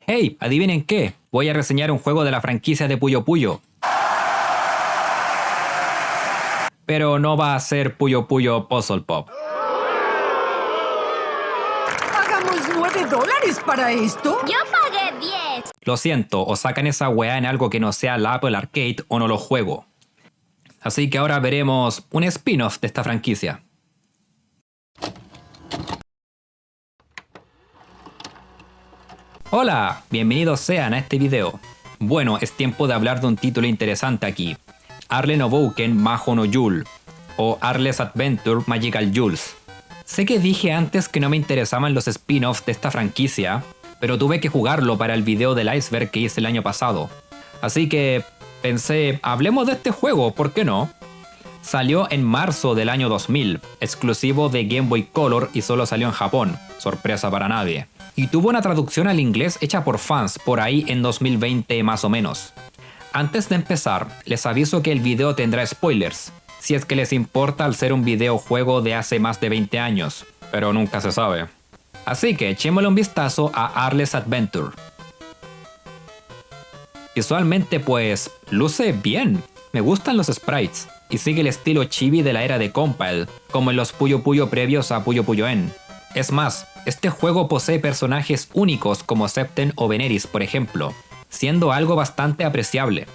Hey, ¿adivinen qué? Voy a reseñar un juego de la franquicia de Puyo Puyo. Pero no va a ser Puyo Puyo Puzzle Pop. ¿Pagamos $9 para esto? Yo pagué 10. Lo siento, o sacan esa weá en algo que no sea la Apple Arcade o no lo juego. Así que ahora veremos un spin-off de esta franquicia. Hola, bienvenidos sean a este video. Bueno, es tiempo de hablar de un título interesante aquí. Arle no Bouken Mahou no Jule, o Arle's Adventure Magical Jules. Sé que dije antes que no me interesaban los spin-offs de esta franquicia, pero tuve que jugarlo para el video del iceberg que hice el año pasado. Así que pensé, hablemos de este juego, ¿por qué no? Salió en marzo del año 2000, exclusivo de Game Boy Color y solo salió en Japón, sorpresa para nadie. Y tuvo una traducción al inglés hecha por fans por ahí en 2020 más o menos. Antes de empezar, les aviso que el video tendrá spoilers, si es que les importa al ser un videojuego de hace más de 20 años, pero nunca se sabe. Así que echémosle un vistazo a Arle's Adventure. Visualmente pues, luce bien, me gustan los sprites, y sigue el estilo chibi de la era de Compile, como en los Puyo Puyo previos a Puyo Puyo-en. Es más, este juego posee personajes únicos como Septem o Veneris, por ejemplo, siendo algo bastante apreciable.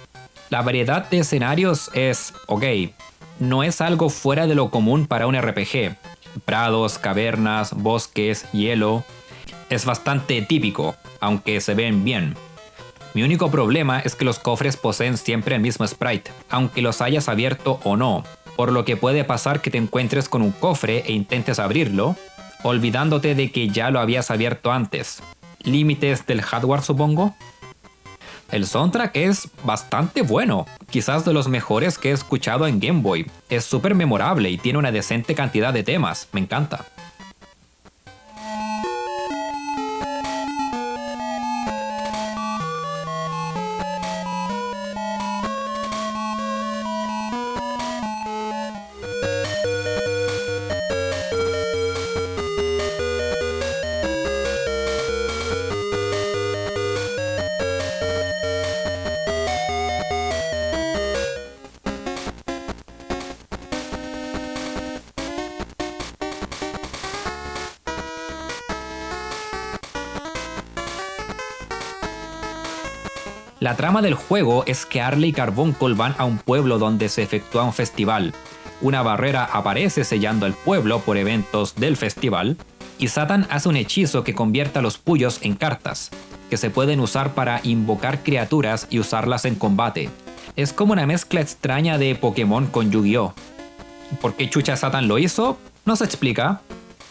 La variedad de escenarios es ok, no es algo fuera de lo común para un RPG. Prados, cavernas, bosques, hielo. Es bastante típico, aunque se ven bien. Mi único problema es que los cofres poseen siempre el mismo sprite, aunque los hayas abierto o no, por lo que puede pasar que te encuentres con un cofre e intentes abrirlo, olvidándote de que ya lo habías abierto antes. ¿Límites del hardware, supongo? El soundtrack es bastante bueno, quizás de los mejores que he escuchado en Game Boy. Es súper memorable y tiene una decente cantidad de temas, me encanta. La trama del juego es que Arle y Carbuncle van a un pueblo donde se efectúa un festival. Una barrera aparece sellando el pueblo por eventos del festival, y Satan hace un hechizo que convierte a los puyos en cartas, que se pueden usar para invocar criaturas y usarlas en combate. Es como una mezcla extraña de Pokémon con Yu-Gi-Oh! ¿Por qué chucha Satan lo hizo? No se explica.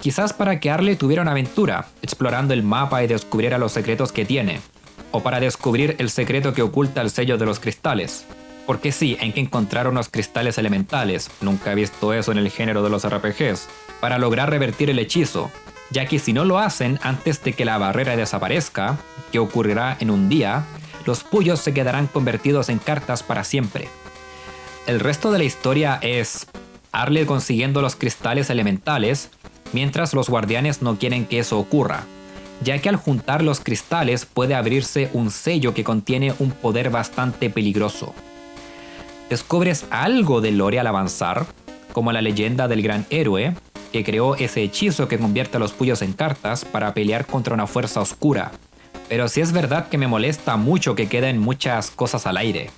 Quizás para que Arle tuviera una aventura, explorando el mapa y descubriera los secretos que tiene. O para descubrir el secreto que oculta el sello de los cristales. Porque sí, hay que encontrar unos cristales elementales, nunca he visto eso en el género de los RPGs, para lograr revertir el hechizo, ya que si no lo hacen antes de que la barrera desaparezca, que ocurrirá en un día, los puyos se quedarán convertidos en cartas para siempre. El resto de la historia es Arle consiguiendo los cristales elementales, mientras los guardianes no quieren que eso ocurra, ya que al juntar los cristales puede abrirse un sello que contiene un poder bastante peligroso. Descubres algo del lore al avanzar, como la leyenda del gran héroe, que creó ese hechizo que convierte a los puyos en cartas para pelear contra una fuerza oscura. Pero sí es verdad que me molesta mucho que queden muchas cosas al aire.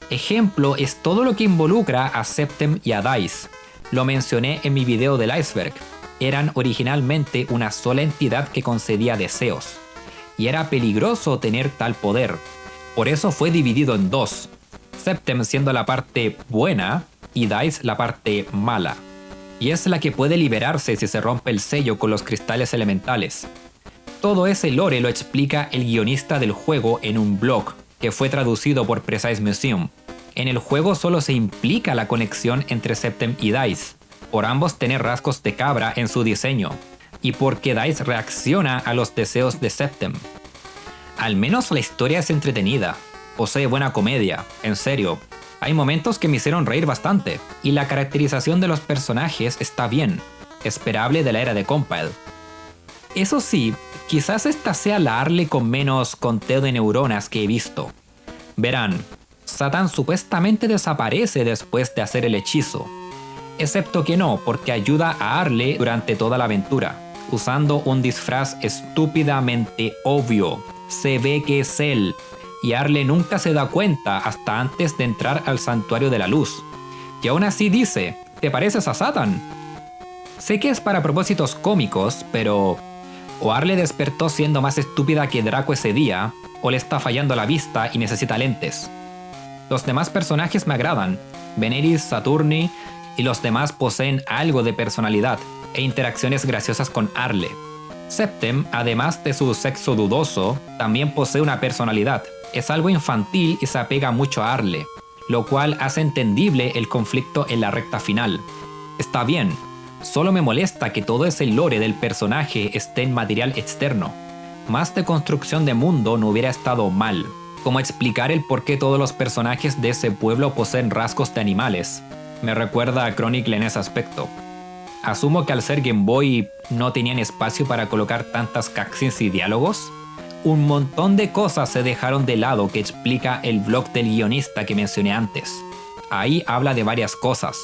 Ejemplo es todo lo que involucra a Septem y a Dice. Lo mencioné en mi video del iceberg. Eran originalmente una sola entidad que concedía deseos, y era peligroso tener tal poder. Por eso fue dividido en dos, Septem siendo la parte buena y Dice la parte mala. Y es la que puede liberarse si se rompe el sello con los cristales elementales. Todo ese lore lo explica el guionista del juego en un blog, que fue traducido por Precise Museum. En el juego solo se implica la conexión entre Septem y Dice, por ambos tener rasgos de cabra en su diseño, y porque Dice reacciona a los deseos de Septem. Al menos la historia es entretenida, posee buena comedia, en serio, hay momentos que me hicieron reír bastante, y la caracterización de los personajes está bien, esperable de la era de Compile. Eso sí, quizás esta sea la Arle con menos conteo de neuronas que he visto. Verán, Satan supuestamente desaparece después de hacer el hechizo. Excepto que no, porque ayuda a Arle durante toda la aventura, usando un disfraz estúpidamente obvio. Se ve que es él, y Arle nunca se da cuenta hasta antes de entrar al Santuario de la Luz. Y aún así dice, ¿te pareces a Satan? Sé que es para propósitos cómicos, pero o Arle despertó siendo más estúpida que Draco ese día, o le está fallando la vista y necesita lentes. Los demás personajes me agradan, Veneris, Saturni y los demás poseen algo de personalidad e interacciones graciosas con Arle. Septem, además de su sexo dudoso, también posee una personalidad, es algo infantil y se apega mucho a Arle, lo cual hace entendible el conflicto en la recta final. Está bien, solo me molesta que todo ese lore del personaje esté en material externo. Más de construcción de mundo no hubiera estado mal, como explicar el por qué todos los personajes de ese pueblo poseen rasgos de animales. Me recuerda a Chronicle en ese aspecto. Asumo que al ser Game Boy no tenían espacio para colocar tantas cutscenes y diálogos. Un montón de cosas se dejaron de lado que explica el blog del guionista que mencioné antes. Ahí habla de varias cosas.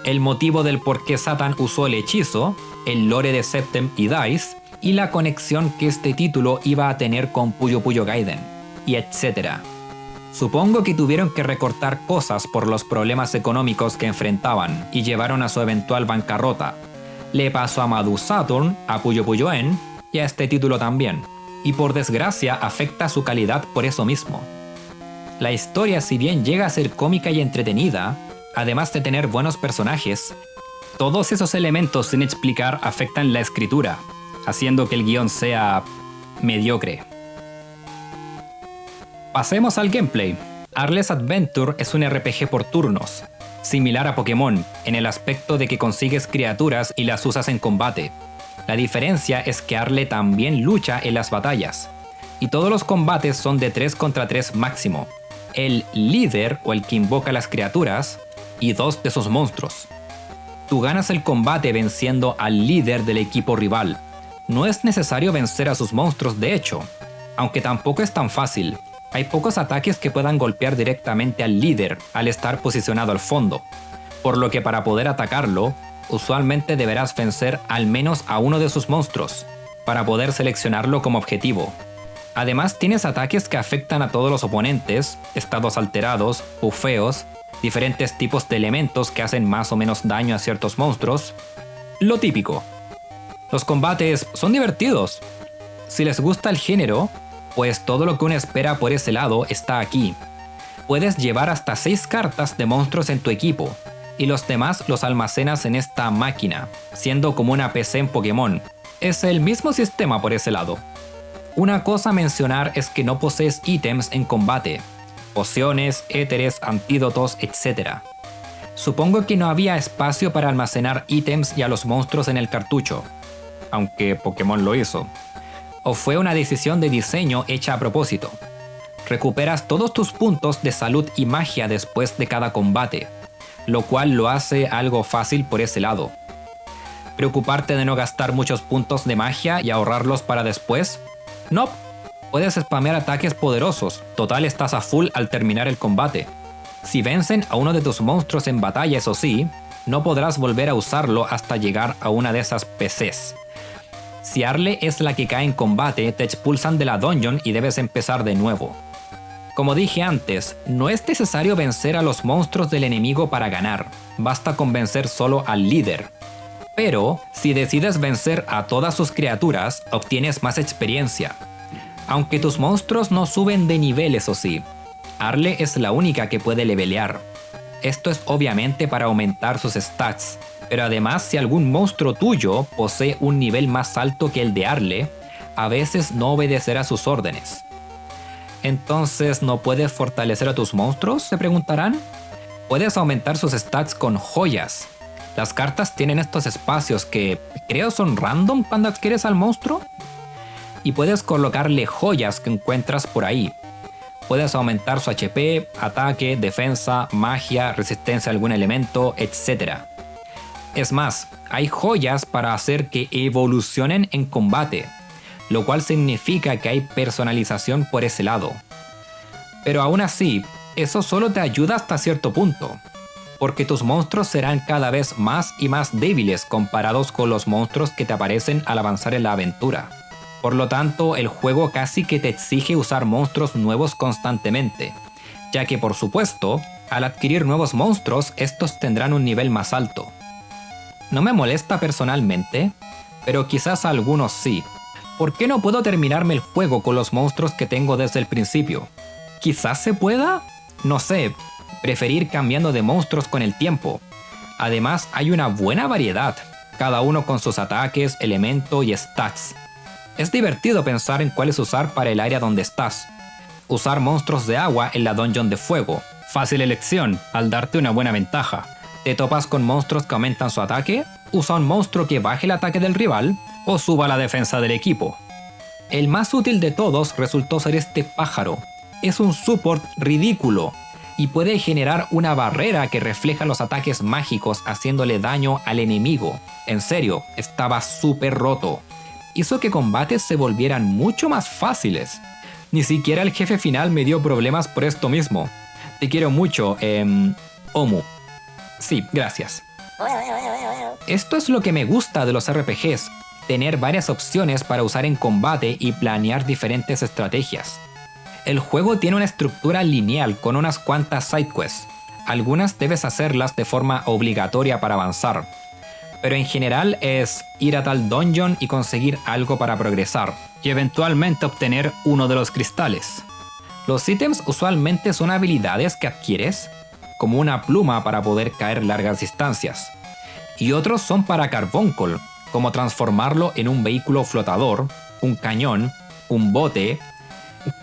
El motivo del por qué Satan usó el hechizo, el lore de Septem y Dice, y la conexión que este título iba a tener con Puyo Puyo Gaiden, y etc. Supongo que tuvieron que recortar cosas por los problemas económicos que enfrentaban y llevaron a su eventual bancarrota. Le pasó a Madu Saturn, a Puyo Puyo En y a este título también, y por desgracia afecta su calidad por eso mismo. La historia, si bien llega a ser cómica y entretenida, además de tener buenos personajes, todos esos elementos sin explicar afectan la escritura, haciendo que el guión sea mediocre. Pasemos al gameplay. Arle's Adventure es un RPG por turnos, similar a Pokémon, en el aspecto de que consigues criaturas y las usas en combate. La diferencia es que Arle también lucha en las batallas, y todos los combates son de 3 contra 3 máximo. El líder, o el que invoca las criaturas, y 2 de sus monstruos. Tú ganas el combate venciendo al líder del equipo rival. No es necesario vencer a sus monstruos de hecho, aunque tampoco es tan fácil. Hay pocos ataques que puedan golpear directamente al líder al estar posicionado al fondo, por lo que para poder atacarlo, usualmente deberás vencer al menos a uno de sus monstruos, para poder seleccionarlo como objetivo. Además tienes ataques que afectan a todos los oponentes, estados alterados, bufeos, diferentes tipos de elementos que hacen más o menos daño a ciertos monstruos. Lo típico. Los combates son divertidos. Si les gusta el género, pues todo lo que uno espera por ese lado está aquí. Puedes llevar hasta 6 cartas de monstruos en tu equipo, y los demás los almacenas en esta máquina, siendo como una PC en Pokémon. Es el mismo sistema por ese lado. Una cosa a mencionar es que no posees ítems en combate, pociones, éteres, antídotos, etc. Supongo que no había espacio para almacenar ítems y a los monstruos en el cartucho, aunque Pokémon lo hizo. O fue una decisión de diseño hecha a propósito. Recuperas todos tus puntos de salud y magia después de cada combate, lo cual lo hace algo fácil por ese lado. ¿Preocuparte de no gastar muchos puntos de magia y ahorrarlos para después? No, puedes spamear ataques poderosos, total estás a full al terminar el combate. Si vencen a uno de tus monstruos en batalla, eso sí, no podrás volver a usarlo hasta llegar a una de esas PCs. Si Arle es la que cae en combate, te expulsan de la dungeon y debes empezar de nuevo. Como dije antes, no es necesario vencer a los monstruos del enemigo para ganar, basta con vencer solo al líder. Pero, si decides vencer a todas sus criaturas, obtienes más experiencia. Aunque tus monstruos no suben de nivel, eso sí, Arle es la única que puede levelear. Esto es obviamente para aumentar sus stats, pero además si algún monstruo tuyo posee un nivel más alto que el de Arle, a veces no obedecerá sus órdenes. ¿Entonces no puedes fortalecer a tus monstruos?, se preguntarán. Puedes aumentar sus stats con joyas. Las cartas tienen estos espacios que creo son random cuando adquieres al monstruo. Y puedes colocarle joyas que encuentras por ahí. Puedes aumentar su HP, ataque, defensa, magia, resistencia a algún elemento, etc. Es más, hay joyas para hacer que evolucionen en combate, lo cual significa que hay personalización por ese lado. Pero aún así, eso solo te ayuda hasta cierto punto, porque tus monstruos serán cada vez más y más débiles comparados con los monstruos que te aparecen al avanzar en la aventura. Por lo tanto, el juego casi que te exige usar monstruos nuevos constantemente, ya que por supuesto, al adquirir nuevos monstruos, estos tendrán un nivel más alto. No me molesta personalmente, pero quizás a algunos sí. ¿Por qué no puedo terminarme el juego con los monstruos que tengo desde el principio? ¿Quizás se pueda? No sé, preferir cambiando de monstruos con el tiempo. Además, hay una buena variedad, cada uno con sus ataques, elemento y stats. Es divertido pensar en cuáles usar para el área donde estás. Usar monstruos de agua en la dungeon de fuego. Fácil elección, al darte una buena ventaja. ¿Te topas con monstruos que aumentan su ataque? Usa un monstruo que baje el ataque del rival o suba la defensa del equipo. El más útil de todos resultó ser este pájaro. Es un support ridículo y puede generar una barrera que refleja los ataques mágicos haciéndole daño al enemigo. En serio, estaba súper roto. Hizo que combates se volvieran mucho más fáciles. Ni siquiera el jefe final me dio problemas por esto mismo. Te quiero mucho, Omu. Sí, gracias. Esto es lo que me gusta de los RPGs, tener varias opciones para usar en combate y planear diferentes estrategias. El juego tiene una estructura lineal con unas cuantas sidequests. Algunas debes hacerlas de forma obligatoria para avanzar, pero en general es ir a tal dungeon y conseguir algo para progresar, y eventualmente obtener uno de los cristales. Los ítems usualmente son habilidades que adquieres, como una pluma para poder caer largas distancias, y otros son para Carbuncle, como transformarlo en un vehículo flotador, un cañón, un bote.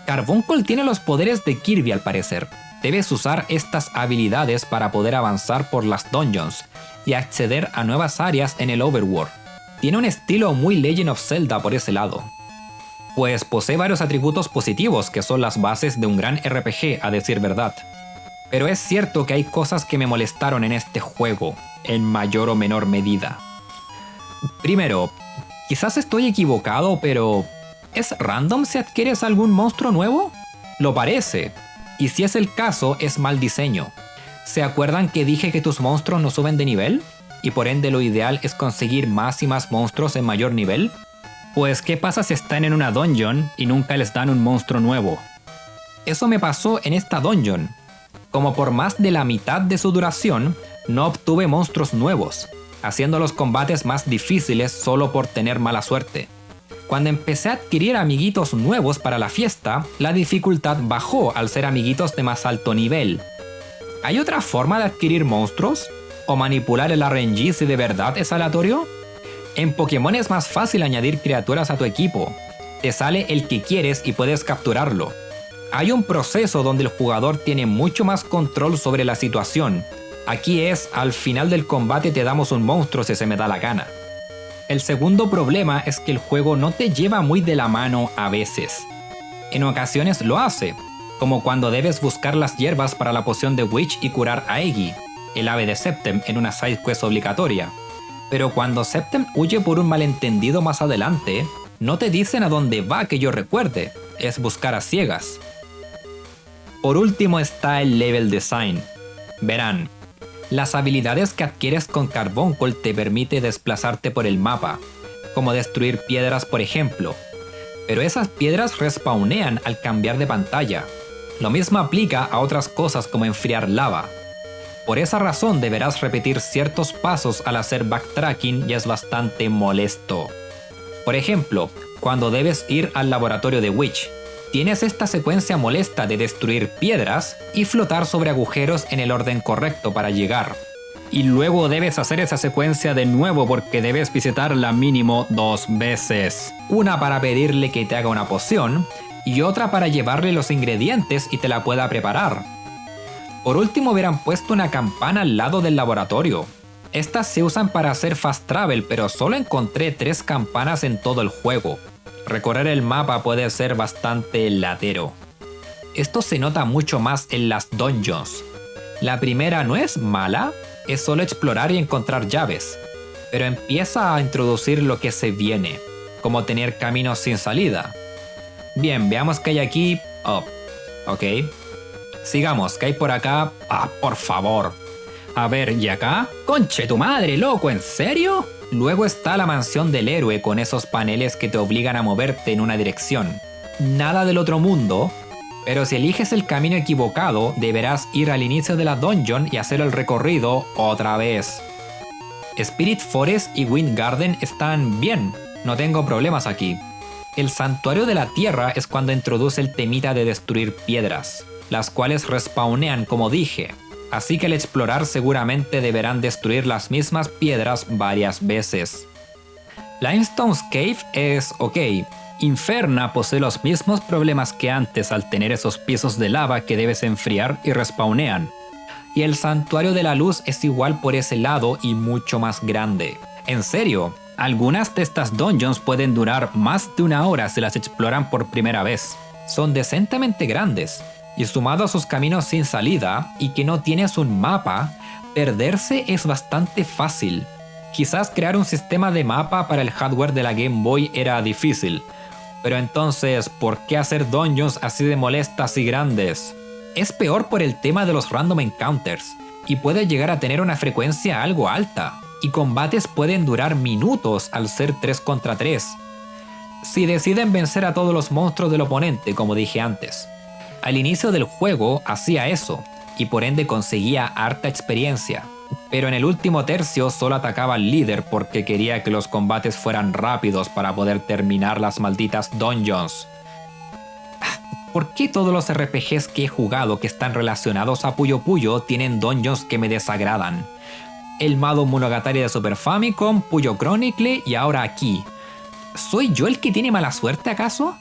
Carbuncle tiene los poderes de Kirby al parecer. Debes usar estas habilidades para poder avanzar por las dungeons y acceder a nuevas áreas en el overworld. Tiene un estilo muy Legend of Zelda por ese lado, pues posee varios atributos positivos que son las bases de un gran RPG a decir verdad. Pero es cierto que hay cosas que me molestaron en este juego, en mayor o menor medida. Primero, quizás estoy equivocado, pero ¿es random si adquieres algún monstruo nuevo? Lo parece, y si es el caso, es mal diseño. ¿Se acuerdan que dije que tus monstruos no suben de nivel? Y por ende lo ideal es conseguir más y más monstruos en mayor nivel. Pues ¿qué pasa si están en una dungeon y nunca les dan un monstruo nuevo? Eso me pasó en esta dungeon. Como por más de la mitad de su duración, no obtuve monstruos nuevos, haciendo los combates más difíciles solo por tener mala suerte. Cuando empecé a adquirir amiguitos nuevos para la fiesta, la dificultad bajó al ser amiguitos de más alto nivel. ¿Hay otra forma de adquirir monstruos? ¿O manipular el RNG si de verdad es aleatorio? En Pokémon es más fácil añadir criaturas a tu equipo. Te sale el que quieres y puedes capturarlo. Hay un proceso donde el jugador tiene mucho más control sobre la situación. Aquí es, al final del combate te damos un monstruo si se me da la gana. El segundo problema es que el juego no te lleva muy de la mano a veces. En ocasiones lo hace, como cuando debes buscar las hierbas para la poción de Witch y curar a Eggy, el ave de Septem, en una sidequest obligatoria. Pero cuando Septem huye por un malentendido más adelante, no te dicen a dónde va que yo recuerde, es buscar a ciegas. Por último está el level design. Verán, las habilidades que adquieres con Carbuncle te permite desplazarte por el mapa, como destruir piedras por ejemplo, pero esas piedras respawnean al cambiar de pantalla. Lo mismo aplica a otras cosas como enfriar lava. Por esa razón deberás repetir ciertos pasos al hacer backtracking y es bastante molesto. Por ejemplo, cuando debes ir al laboratorio de Witch, tienes esta secuencia molesta de destruir piedras y flotar sobre agujeros en el orden correcto para llegar. Y luego debes hacer esa secuencia de nuevo porque debes visitarla mínimo 2 veces. Una para pedirle que te haga una poción y otra para llevarle los ingredientes y te la pueda preparar. Por último hubieran puesto una campana al lado del laboratorio. Estas se usan para hacer fast travel, pero solo encontré 3 campanas en todo el juego. Recorrer el mapa puede ser bastante latero. Esto se nota mucho más en las dungeons. La primera no es mala, Es solo explorar y encontrar llaves, pero empieza a introducir lo que se viene, como tener caminos sin salida. Bien, veamos qué hay aquí. Oh, ok. Sigamos, ¿qué hay por acá? Ah, por favor. A ver, ¿y acá? ¡Conche tu madre, loco! ¿En serio? Luego está la mansión del héroe con esos paneles que te obligan a moverte en una dirección. Nada del otro mundo, pero si eliges el camino equivocado, deberás ir al inicio de la dungeon y hacer el recorrido otra vez. Spirit Forest y Wind Garden están bien, no tengo problemas aquí. El santuario de la tierra es cuando introduce el temita de destruir piedras, las cuales respawnean como dije, así que al explorar seguramente deberán destruir las mismas piedras varias veces. Limestone's Cave es ok. Inferna posee los mismos problemas que antes al tener esos pisos de lava que debes enfriar y respawnean. Y el santuario de la luz es igual por ese lado y mucho más grande. En serio, algunas de estas dungeons pueden durar más de una hora si las exploran por primera vez. Son decentemente grandes, y sumado a sus caminos sin salida y que no tienes un mapa, perderse es bastante fácil. Quizás crear un sistema de mapa para el hardware de la Game Boy era difícil, pero entonces, ¿por qué hacer dungeons así de molestas y grandes? Es peor por el tema de los random encounters, y puede llegar a tener una frecuencia algo alta, y combates pueden durar minutos al ser 3 contra 3. Si deciden vencer a todos los monstruos del oponente, como dije antes. Al inicio del juego hacía eso, y por ende conseguía harta experiencia, pero en el último tercio solo atacaba al líder porque quería que los combates fueran rápidos para poder terminar las malditas dungeons. ¿Por qué todos los RPGs que he jugado que están relacionados a Puyo Puyo tienen dungeons que me desagradan? El Mado Monogatari de Super Famicom, Puyo Chronicle y ahora aquí. ¿Soy yo el que tiene mala suerte acaso?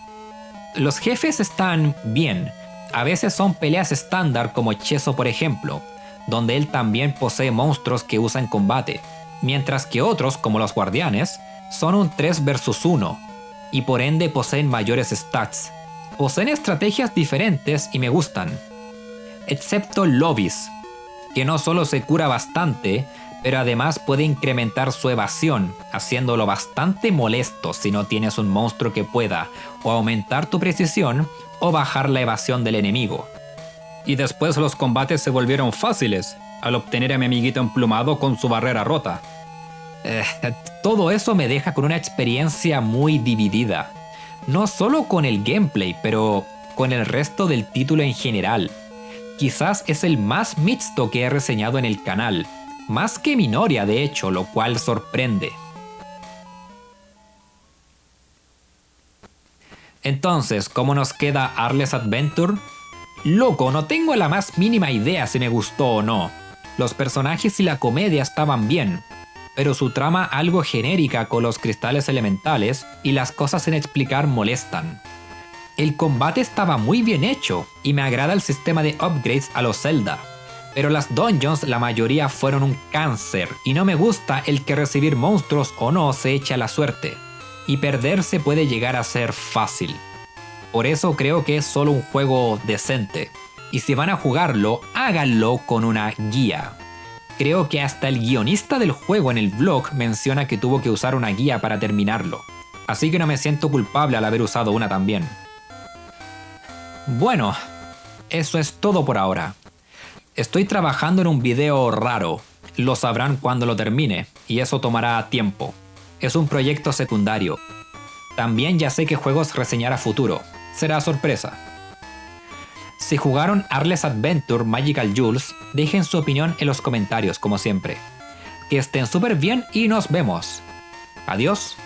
Los jefes están bien. A veces son peleas estándar como Cheso por ejemplo, donde él también posee monstruos que usa en combate, mientras que otros como los guardianes son un 3 vs 1 y por ende poseen mayores stats. Poseen estrategias diferentes y me gustan, excepto Lobis, que no solo se cura bastante, pero además puede incrementar su evasión, haciéndolo bastante molesto si no tienes un monstruo que pueda o aumentar tu precisión o bajar la evasión del enemigo. Y después los combates se volvieron fáciles, al obtener a mi amiguito emplumado con su barrera rota. Todo eso me deja con una experiencia muy dividida. No solo con el gameplay, pero con el resto del título en general. Quizás es el más mixto que he reseñado en el canal, más que Minoria de hecho, lo cual sorprende. Entonces, ¿cómo nos queda Arles Adventure? Loco, no tengo la más mínima idea si me gustó o no. Los personajes y la comedia estaban bien, pero su trama algo genérica con los cristales elementales y las cosas sin explicar molestan. El combate estaba muy bien hecho y me agrada el sistema de upgrades a los Zelda, pero las dungeons la mayoría fueron un cáncer y no me gusta el que recibir monstruos o no se eche a la suerte, y perderse puede llegar a ser fácil. Por eso creo que es solo un juego decente, y si van a jugarlo, háganlo con una guía. Creo que hasta el guionista del juego en el blog menciona que tuvo que usar una guía para terminarlo, así que no me siento culpable al haber usado una también. Bueno, eso es todo por ahora. Estoy trabajando en un video raro, lo sabrán cuando lo termine, y eso tomará tiempo. Es un proyecto secundario. También ya sé qué juegos reseñar a futuro, será sorpresa. Si jugaron Arles Adventure Magical Jewels, dejen su opinión en los comentarios como siempre. Que estén súper bien y nos vemos. Adiós.